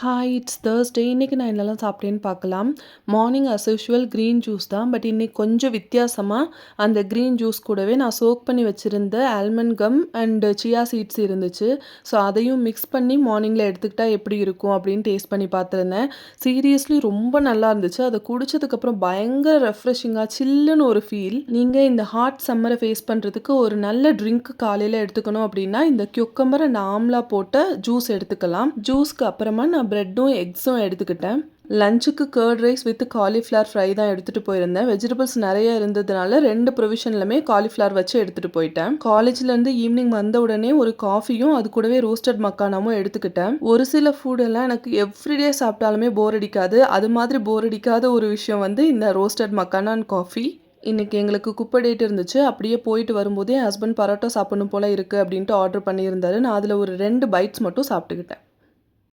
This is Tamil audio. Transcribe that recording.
Hi it's Thursday. இன்றைக்கி நான் என்னெல்லாம் சாப்பிட்டேன்னு பார்க்கலாம். Morning as usual green juice தான். பட் இன்றைக்கி கொஞ்சம் வித்தியாசமாக அந்த க்ரீன் ஜூஸ் கூடவே நான் சோக் பண்ணி வச்சுருந்த almond gum and chia seeds இருந்துச்சு. ஸோ அதையும் மிக்ஸ் பண்ணி மார்னிங்கில் எடுத்துக்கிட்டால் எப்படி இருக்கும் அப்படின்னு டேஸ்ட் பண்ணி பார்த்துருந்தேன். சீரியஸ்லி ரொம்ப நல்லா இருந்துச்சு. அதை குடித்ததுக்கப்புறம் பயங்கர ரெஃப்ரெஷிங்காக சில்லுன்னு ஒரு ஃபீல். நீங்கள் இந்த ஹாட் சம்மரை ஃபேஸ் பண்ணுறதுக்கு ஒரு நல்ல ட்ரிங்க் காலையில் எடுத்துக்கணும் அப்படின்னா இந்த கியூக்கம்பர் அண்ட் ஆம்லா போட்ட ஜூஸ் எடுத்துக்கலாம். ஜூஸ்க்கு அப்புறமா நான் ப்ரெட்டும் எக்ஸும் எடுத்துக்கிட்டேன். லஞ்சுக்கு curd rice with cauliflower fry தான் எடுத்துகிட்டு போயிருந்தேன். வெஜிடபிள்ஸ் நிறைய இருந்ததுனால 2 ப்ரொவிஷன்லுமே காலிஃப்ளவர் வச்சு எடுத்துகிட்டு போயிட்டேன். காலேஜ்லேருந்து ஈவினிங் வந்த உடனே ஒரு காஃபியும் அது கூடவே ரோஸ்டட் மக்கானாமும் எடுத்துக்கிட்டேன். ஒரு சில ஃபுட்டெல்லாம் எனக்கு எவ்ரிடே சாப்பிட்டாலுமே போர் அடிக்காது. அது மாதிரி போர் அடிக்காத ஒரு விஷயம் வந்து இந்த ரோஸ்டட் மக்கானா அண்ட் காஃபி. இன்றைக்கி எங்களுக்கு குப்பை டேட் இருந்துச்சு. அப்படியே போயிட்டு வரும்போதே என் ஹஸ்பண்ட் பரோட்டா சாப்பிடணும் போல் இருக்குது அப்படின்ட்டு ஆர்டர் பண்ணியிருந்தாரு. நான் அதில் ஒரு 2 பைட்ஸ் மட்டும் சாப்பிட்டுக்கிட்டேன்.